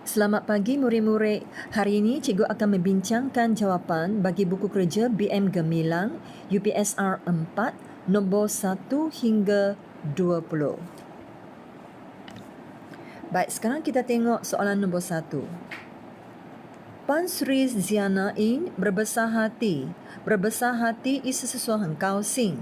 Selamat pagi murid-murid. Hari ini cikgu akan membincangkan jawapan bagi buku kerja BM Gemilang UPSR 4 nombor 1 hingga 20. Baik, sekarang kita tengok soalan nombor 1. Puan Sri Ziana In berbesar hati. Berbesar hati is sesuatu yang kausing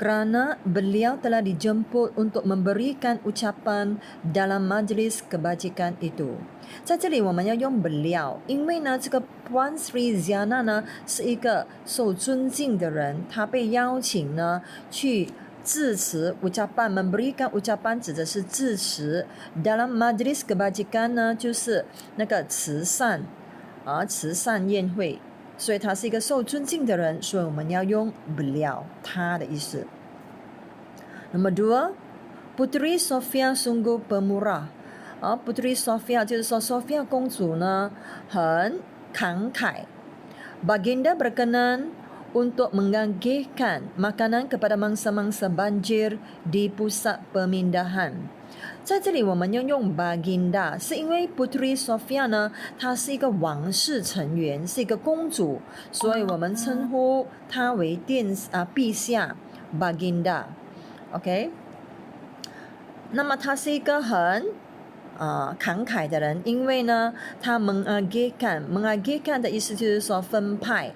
kerana beliau telah dijemput untuk memberikan ucapan dalam majlis kebajikan itu. 在这里我们要用beliau，因为呢，这个 Puan Sri Ziana 呢是一个受尊敬的人，他被邀请呢去致辞 ucapan memberikan ucapan 指的是致辞 dalam majlis kebajikan 呢就是那个慈善慈善宴会，所以他是一个受尊敬的人，所以我们要用beliau 他的意思。Nombor 2, Putri Sofia sungguh pemurah。Putri Sofia 就是说 Sofia 公主呢很慷慨。Baginda berkenan untuk mengagihkan makanan kepada mangsa-mangsa banjir di pusat pemindahan。在这里我们要用 Baginda 是因为 Putri Sofia 呢她是一个王室成员，是一个公主，所以我们称呼她为陛下 Baginda。 OK， 那么她是一个很慷慨的人，因为呢她mengagihkan 的意思就是说分派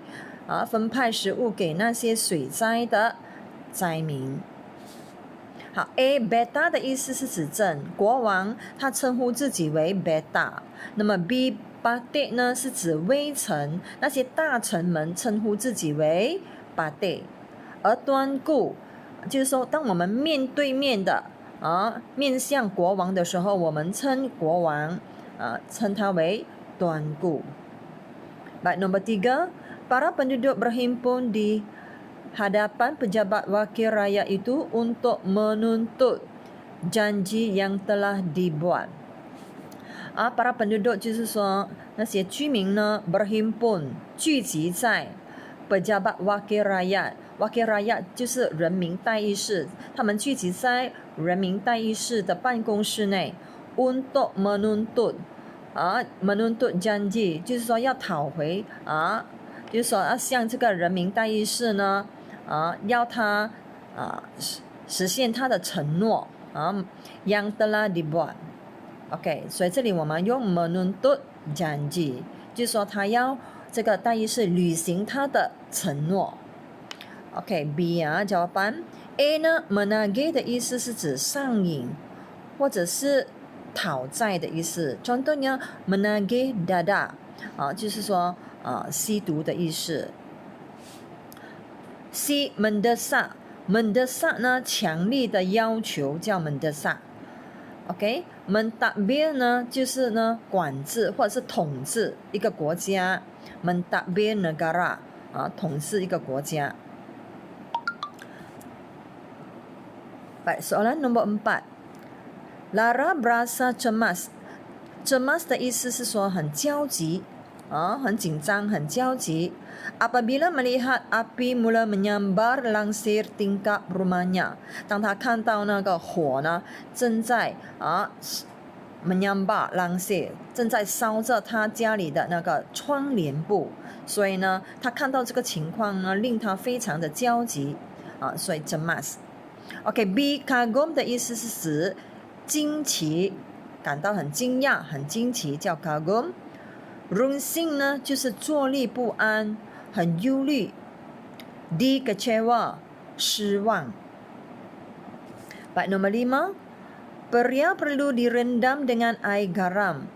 食物给那些水灾的灾民。好 ，A beta 的意思是指正，国王他称呼自己为 beta。那么 B batik 呢是指微臣，那些大臣们称呼自己为 batik。而端固就是说，当我们面对面的面向国王的时候，我们称国王称他为端固。Baik, nombor 3, para penduduk berhimpun di hadapan pejabat wakil rakyat itu untuk menuntut janji yang telah dibuat。para penduduk 就是说那些居民呢 berhimpun 聚集在 pejabat wakil rakyat。wakil rakyat 就是人民代议士，他们聚集在人民代议士的办公室内 untuk menuntut menuntut janji 就是说要讨回就是说要向这个人民代议士呢要他实现他的承诺yang telah dibuat。 OK， 所以这里我们用 menuntut janji 就是说他要这个代议士履行他的承诺。 OK， B jawapan A 呢 menagih 的意思是指上瘾或者是讨债的意思。contohnya menagih dada 就是说吸毒的意思。C mendesak 呢强力的要求叫 mendesak。 OK， mentadbir 呢就是呢管制或者是统治一个国家 mentadbir negara 统治一个国家。Baik, soalan nombor 4. Lara berasa cemas。 cemas 的意思是说很焦急很紧张很焦急。 Apabila melihat api mula menyambar langsir tingkap rumahnya， 当他看到那个火呢正在menyambar langsir 正在烧着他家里的那个窗帘布，所以呢他看到这个情况呢令他非常的焦急所以 cemas。 OK， B kagum 的意思是指惊奇，感到很惊讶很惊奇叫 kagum。 runsing 呢就是坐立不安很忧虑。 D kecewa 失望。 Baik, nombor 5, Pria perlu direndam dengan air garam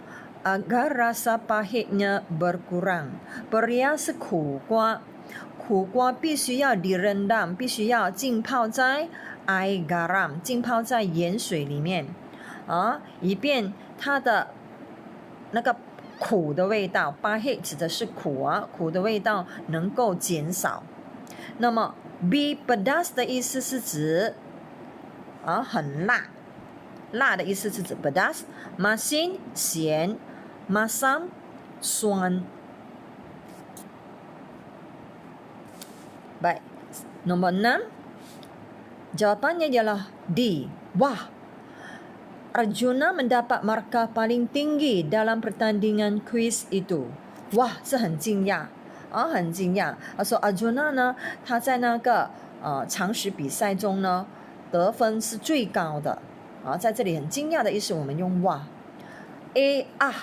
agar rasa pahitnya berkurang。 Pria 是苦瓜，苦瓜必须要 direndam 必须要浸泡在 air garam 浸泡在盐水里面以便它的那个苦的味道 pahit 指的是苦苦的味道能够减少。那么 B pedas 的意思是指很辣，辣的意思是指 pedas。 masin 咸， masam 酸。 Baik, nombor 6, jawapannya ialah D. Wah, Arjuna mendapat markah paling tinggi dalam pertandingan kuis itu。哇，是很惊讶啊，很惊讶。说 Arjuna 呢，他在那个常识比赛中呢，得分是最高的啊。在这里很惊讶的意思，我们用哇。A 啊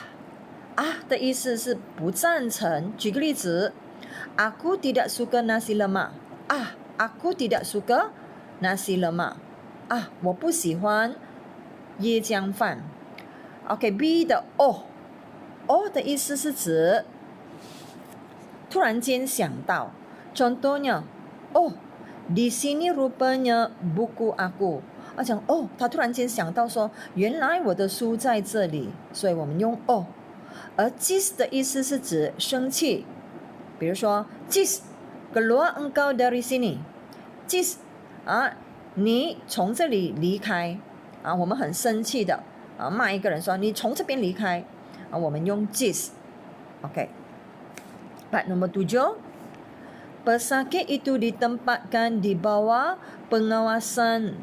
的意思是不赞成。举个例子 ，Aku tidak suka nasi lemak。Aku tidak suka nasi lemak。我不喜欢椰浆饭。OK，B 的哦的意思是指突然间想到。Contohnya，di sini rupanya buku aku。讲他突然间想到说，原来我的书在这里，所以我们用而 jis 的意思是指生气，比如说 jis keluar engkau dari sini。jis 你从这里离开我们很生气的骂一个人说你从这边离开我们用 jis。OK， baik nombor 7。Pesakit itu ditempatkan di bawah pengawasan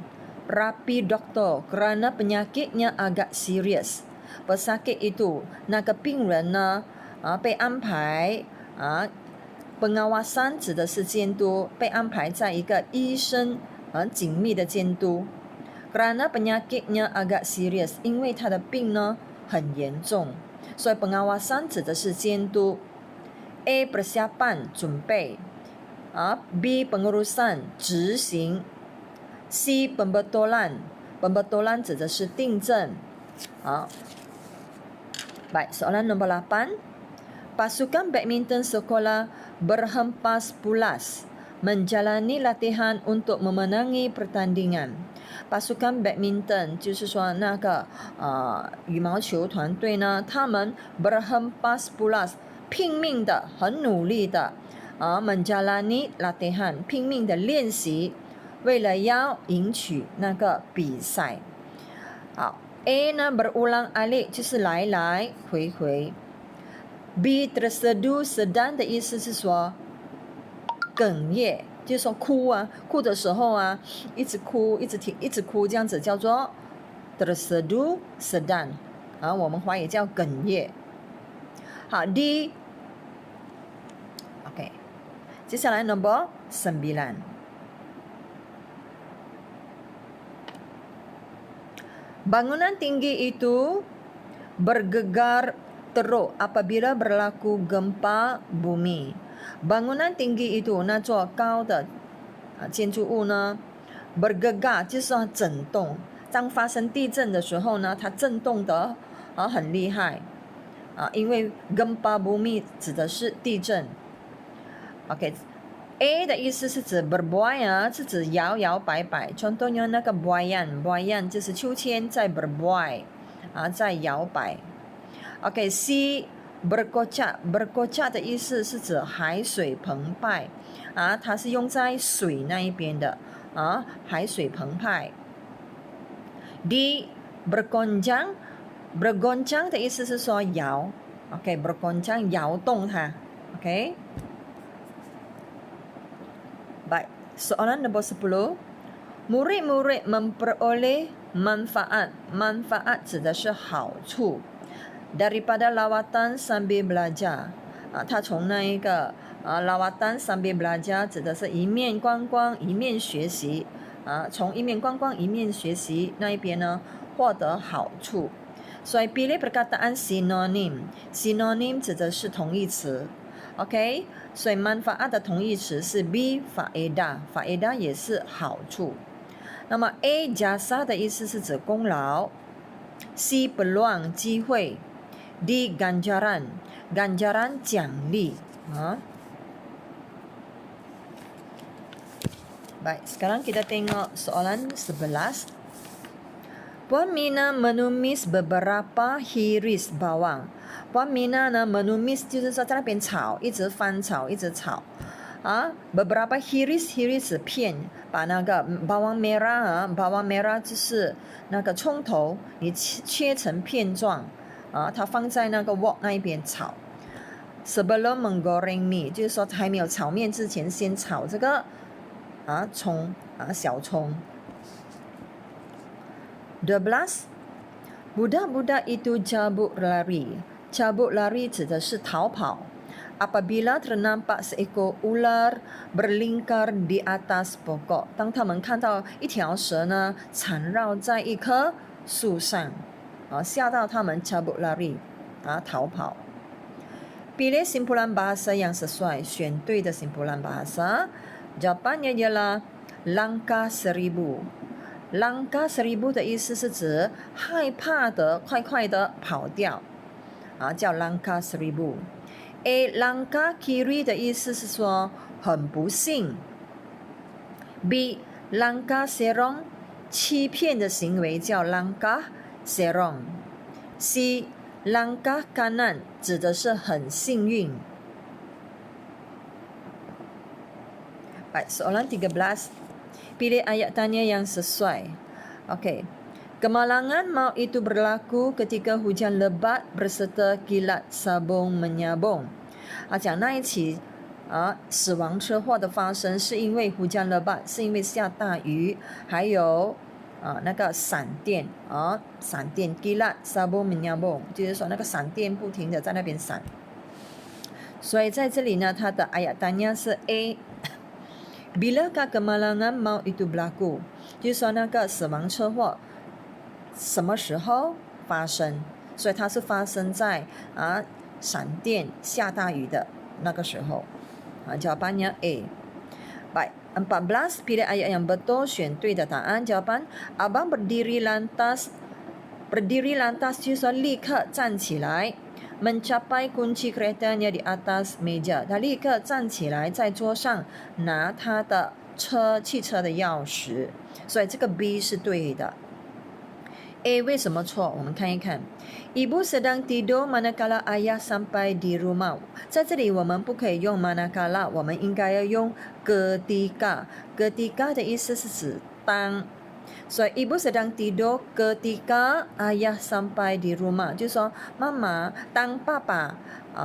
rapi doktor kerana penyakitnya agak serius。pesakit itu 那个病人呢被安排pengawasan 指的是监督，被安排在一个医生紧密的监督。kerana penyakitnya agak serius， 因为他的病呢很严重，所以 pengawasan 指的是监督。A persiapan 准备B pengurusan 执行。C pembetulan 指的是订正。Baik, soalan nombor 8. Pasukan badminton sekolah berhempas pulas menjalani latihan untuk memenangi pertandingan。pasukan badminton 就是说那个羽毛球团队呢，他们 berhempas pulas 拼命的，很努力的menjalani latihan 拼命的练习，为了要赢取那个比赛。好 A 呢 berulang alik 就是来来回回。B terseduh sedang 的意思是说哽咽，就是说哭的时候一直哭一直哭，这样子叫做 terseduh sedang 我们华语叫哽咽。好 D OK， 接下来 nombor 9。Bangunan tinggi itu bergegar teruk apabila berlaku gempa bumi。bangunan tinggi itu 那座高的建筑物呢 bergegar 就是说震动，当发生地震的时候呢，它震动的很厉害因为 gempa bumi 指的是地震。OK。A 的意思是指 berbuai 是指摇摇摆摆。contohnya 那个 buayan 就是秋千在 berbuai 在摇摆。OK，C berkocak 的意思是指海水澎湃它是用在水那一边的海水澎湃。D bergoncang 的意思是说摇。bergoncang 摇动它。OK。Baik, soalan nombor 10. Murid-murid memperoleh manfaat 指的是好处 daripada lawatan sambil belajar 他从那一个lawatan sambil belajar 指的是一面观光一面学习从一面观光一面学习那一边呢获得好处。所以 pilih perkataan synonym 指的是同义词。OK， 所以 manfaat 的同义词是 B faedah 也是好处。那么 A jasa 的意思是指功劳。C peluang 机会。D ganjaran 奖励Baik, sekarang kita tengok soalan 11. Puan Mina menumis beberapa hiris bawang。Puan Mina 呢 menumis 就是说在那边炒，一直翻炒，一直炒beberapa hiris 是片，把那个 bawang merah 就是那个葱头，你切成片状它放在那个 wok 那一边炒。Sebelum menggoreng mie 就是说还没有炒面之前，先炒这个葱小葱。12 Budak-budak itu cabut lari. Cabut lari 指的是逃跑。Apabila ternampak seekor ular berlingkar di atas pokok， 当他们看到一条蛇呢缠绕在一棵树上，吓到他们 cabut lari， 逃跑。Pilih simpulan bahasa yang sesuai， 选对的 simpulan bahasa。Jawapannya ialah langkah seribu。langkah seribu 的意思是指害怕的快快的跑掉，叫 langkah seribu。A langkah kiri 的意思是说很不幸。B langkah serong 欺骗的行为叫 langkah serong。C langkah kanan 指的是很幸运。Baik, soalan 13. Pilih ayat tanya yang sesuai. Okey. Kemalangan maut itu berlaku ketika hujan lebat berserta kilat sabung menyabung. 讲那一起死亡车祸的发生是因为hujan lebat， 是因为下大雨，还有那个闪电闪电 kilat sabung menyabung， 就是说那个闪电不停的在那边闪。所以在这里呢，它的 ayat tanya 是 A。Bilakah kemalangan maut itu berlaku？ 就是说那个死亡车祸什么时候发生？所以它是发生在闪电下大雨的那个时候。jawapannya A。Baik, 14 pilih ayat yang betul， 选对的答案。jawapan Abang berdiri lantas 就是说立刻站起来。mencapai kunci keretanya di atas meja， 他立刻站起来，在桌上拿他的汽车的钥匙，所以这个 B 是对的。A 为什么错？我们看一看。Ibu sedang tidur manakala ayah sampai di rumah， 在这里我们不可以用 manakala， 我们应该要用 ketika。ketika 的意思是指当。所以 ibu sedang tidur ketika ayah sampai di rumah， 就是说妈妈当爸爸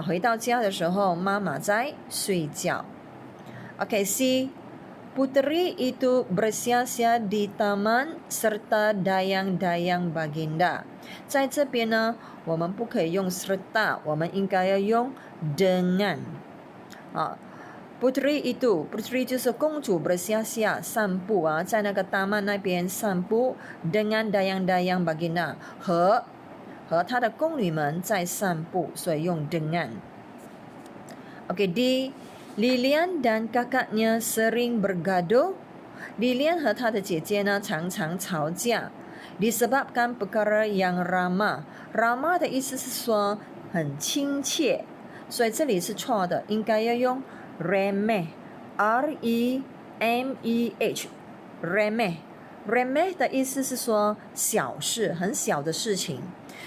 回到家的时候，妈妈在睡觉。OK C Putri itu bersia-sia di taman serta dayang-dayang baginda。 在这边呢，我们不可以用 serta， 我们应该要用 dengan。Putri itu， Putri 就是公主 bersia-sia 散步在那个大曼那边散步 dengan dayang-dayang baginda， 和她的宫女们在散步，所以用 dengan。 OK D Lilian dan kakaknya sering bergaduh。 Lilian 和她的姐姐呢常常吵架 disebabkan perkara yang ramah。 ramah 的意思是说很亲切，所以这里是错的，应该要用remeh remeh remeh remeh 的意思是说小事，很小的事情，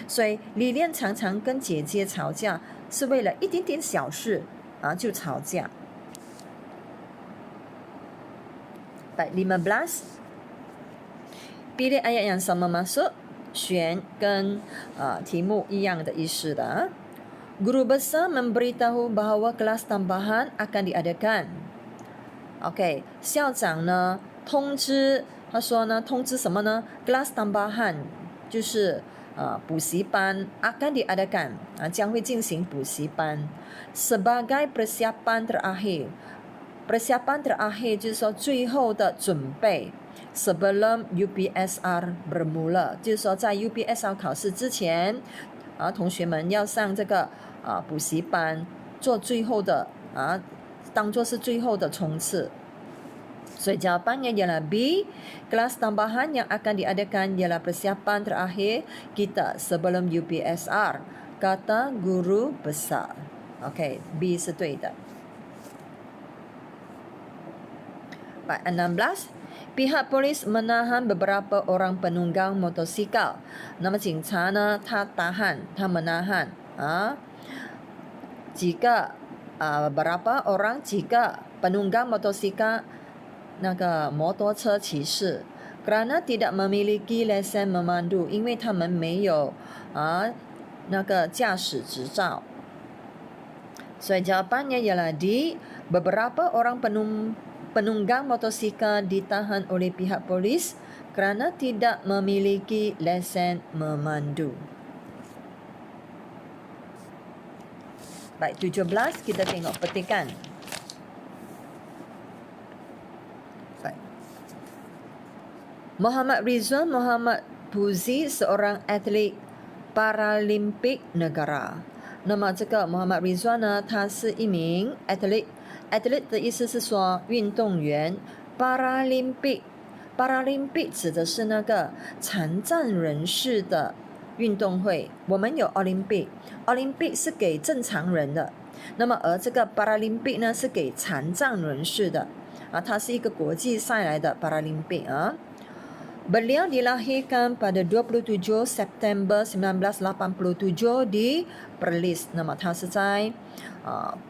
所以李莲常常跟姐姐吵架，是为了一点点小事就吵架。Baik, 15. Pilih ayat yang sama masuk， 选跟题目一样的意思的。Guru besar memberitahu bahawa kelas tambahan akan diadakan。 OK， 校长呢通知，他说呢通知什么呢 ？kelas tambahan 就是补习班 akan diadakan 将会进行补习班。sebagai persiapan terakhir， persiapan terakhir 就是说最后的准备。sebelum UPSR bermula， 就是说在 UPSR 考试之前。同学们要上这个补习班，做最后的当做是最后的冲刺。所以 jawapannya ialah B. Kelas tambahan yang akan diadakan ialah persiapan terakhir kita sebelum UPSR, kata guru besar. OK, B 是对的。16. Pihak polis menahan beberapa orang penunggang motosikal。 那么警察呢，他menahan berapa orang 几个 penunggang motosikal 那个摩托车骑士 kerana tidak memiliki lesen memandu， 因为他们没有那个驾驶执照。所以 jawapannya ialah D. Beberapa orang penunggang motosikal ditahan oleh pihak polis kerana tidak memiliki lesen memandu. Baik, 17 kita tengok petikan. Baik. Muhammad Rizwan Muhammad Puzi, seorang atlet Paralimpik negara。那么这个 Muhammad Rizwan 呢，他是一名 athlete 的意思是说运动员。Paralympic 指的是那个残障人士的运动会。我们有 Olympic 是给正常人的，那么而这个 Paralympic 呢是给残障人士的啊，它是一个国际赛来的 Paralympic 啊。Beliau dilahirkan pada 27 September 1987 di Perlis， 那么他是在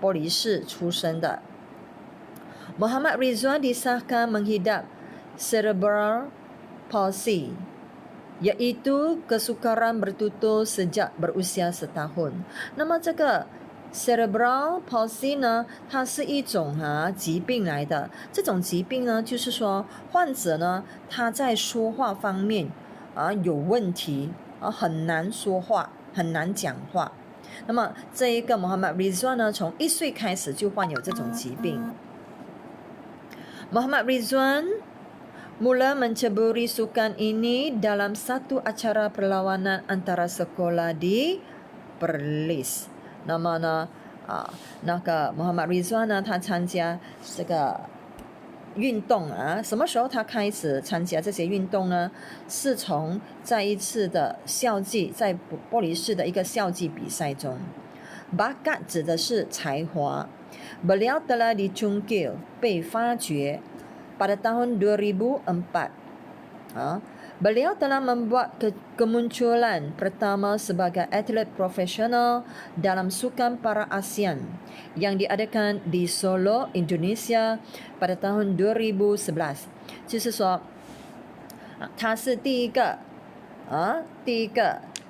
波利市出生的。Muhammad Rizwan disahkan menghidap cerebral palsy, iaitu kesukaran bertutur sejak berusia setahun。那么这个 cerebral palsy 呢，它是一种疾病来的。这种疾病呢，就是说患者呢，他在说话方面有问题很难说话，很难讲话。那么这一个 Muhammad Rizwan 呢，从1岁开始就患有这种疾病。Muhammad Rizwan mula menceburi sukan ini dalam satu acara perlawanan antara sekolah di Perlis。那么呢，那个 Muhammad Rizwan 呢，他参加这个运动什么时候他开始参加这些运动呢？是从在一次的校际，在波利市的一个校际比赛中。Bakat 指的是才华。Beliau telah dicungkil 被发掘 pada tahun 2004。Beliau telah membuat kemunculan pertama sebagai atlet profesional dalam Sukan Para ASEAN yang diadakan di Solo, Indonesia pada tahun 2011。就是说，他是第一个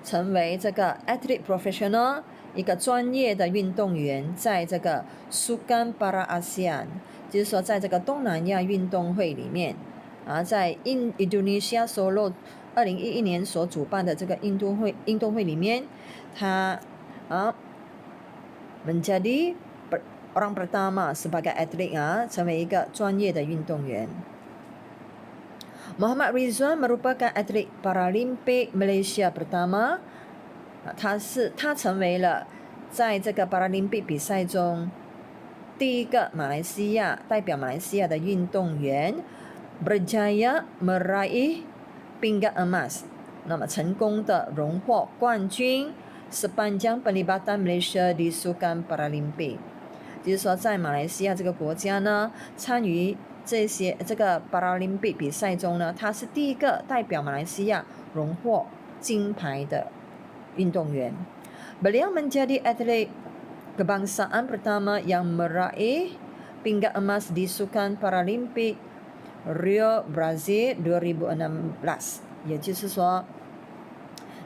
成为这个 atlet professional， 一个专业的运动员，在这个 Sukan Para ASEAN， 就是说在这个东南亚运动会里面。在 Indonesia Solo 2011年所主办的这个运动会里面，他menjadi orang pertama sebagai atlet 成为一个专业的运动员。Muhammad Rizwan merupakan atlet Paralimpik Malaysia pertama， 他成为了在这个 Paralimpik 比赛中第一个代表马来西亚的运动员。Berjaya meraih pinggat emas， 那么成功的荣获冠军 sepanjang pelibatan Malaysia di Sukan Paralimpik， 就是说在马来西亚这个国家呢，参与这个 Paralimpik 比赛中呢，他是第一个代表马来西亚荣获金牌的运动员。Beliau menjadi atlet kebangsaan pertama yang meraih pinggat emas di Sukan Paralimpik Rio Brazil 2016， 也就是说，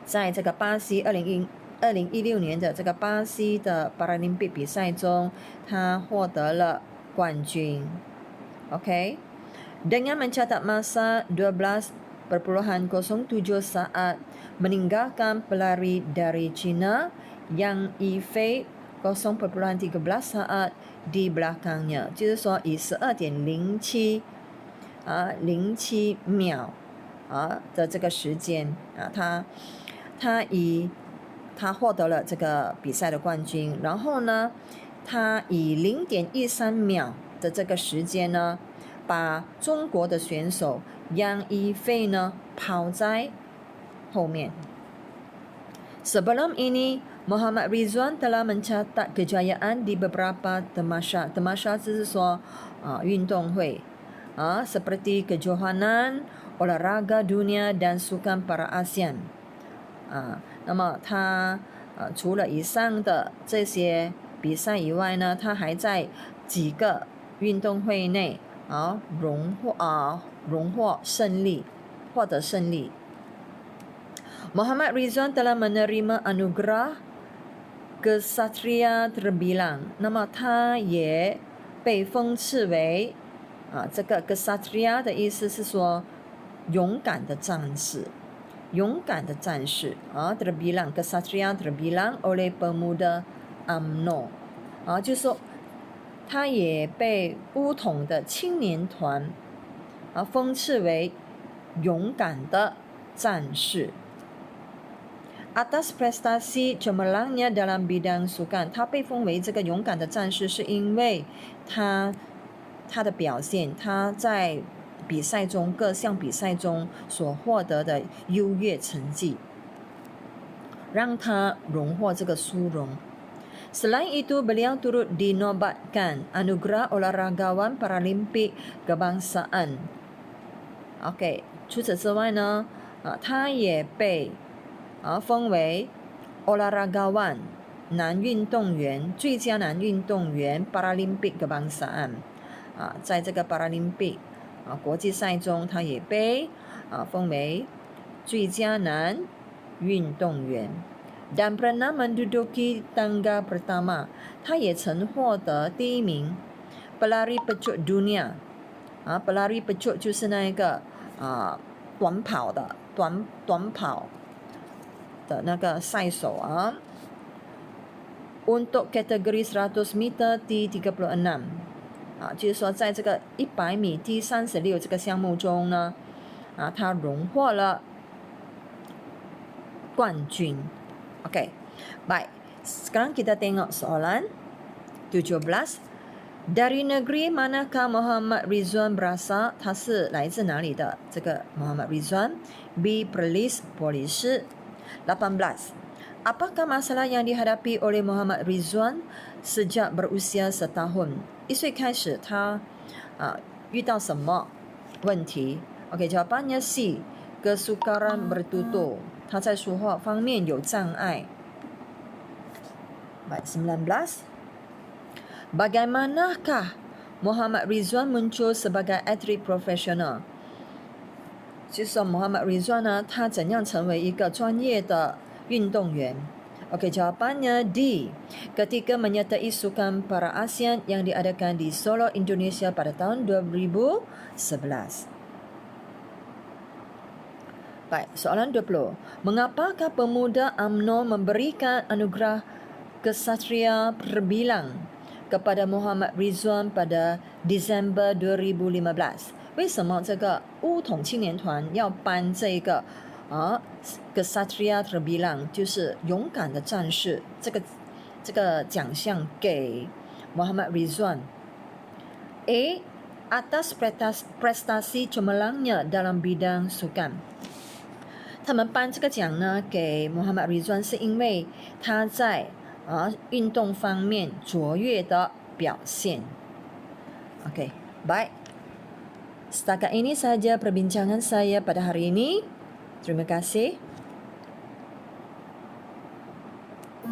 在这个巴西2016年的这个巴西的 Paralympic 比赛中，他获得了冠军。OK， dengan mencatat masa 12.07 saat meninggalkan pelari dari China Yang Yifei 0.13 saat di belakangnya， 就是说以12.07秒的这个时间他获得了这个比赛的冠军。然后呢，他以0.13秒的这个时间呢，把中国的选手杨一菲呢抛在后面。Sebelum ini Muhammad Rizwan telah mencatat kejayaan di beberapa temasya。 temasya 就是说运动会seperti kejohanan olahraga dunia dan Sukan Para ASEAN。 那么他除了以上的这些比赛以外呢，他还在几个运动会内荣获胜利，获得胜利。Muhammad Rizwan telah menerima anugerah Ksatria Terbilang， 那么他也被封赐为这个 Ksatria 的意思是说勇敢的战士，勇敢的战士terbilang kesatria terbilang oleh pemuda UMNO 就是说他也被巫统的青年团封赐为勇敢的战士。Atas prestasi cemerlangnya dalam bidang sukan， 他被封为这个勇敢的战士，是因为他的表现，他在比赛中各项比赛中所获得的优越成绩，让他荣获这个殊荣。Selain itu, beliau turut dinobatkan anugerah olahragawan Paralimpik Kebangsaan. OK， 除此之外呢，他也被封为 olahragawan 男运动员，最佳男运动员 Paralimpik Kebangsaan。在这个 Paralimpik 国际赛中，他也被封为最佳男运动员。Dan pernah menduduki tangga pertama， 他也曾获得第一名。Pelari pecut dunia， pelari pecut 就是那个短跑的那个赛手Untuk kategori 100 meter T36， 就是说在这个100米 T36 这个项目中呢，他荣获了冠军。Okey, baik. Sekarang kita tengok soalan 17. Dari negeri manakah Muhammad Rizwan berasal? 他是来自哪里的？这个 Muhammad Rizwan B. Perlis polisi. 18. Apakah masalah yang dihadapi oleh Muhammad Rizwan sejak berusia setahun? 1岁开始他遇到什么问题？ Okey, jawapannya C. Kesukaran bertutur， 他在说话方面有障碍。Baik, 19. Bagaimanakah Muhammad Rizwan muncul sebagai atlet profesional？ 就是说 Muhammad Rizwan 呢，他怎样成为一个专业的运动员？ Okey, jawapannya D. Ketika menyertai Sukan Para ASEAN yang diadakan di Solo, Indonesia pada tahun 2011. Baik, soalan 20. Mengapakah pemuda UMNO memberikan anugerah kesatria terbilang kepada Muhammad Rizwan pada Disember 2015？ 为什么这个巫统青年团要颁这个kesatria terbilang， 就是勇敢的战士这个奖项给 Muhammad Rizwan？ A. Atas prestasi cemerlangnya dalam bidang sukan，他们颁这个奖呢给 Muhammad Rizwan 是因为他在运动方面卓越的表现。Okey, baik. Setakat ini sahaja perbincangan saya pada hari ini. Terima kasih.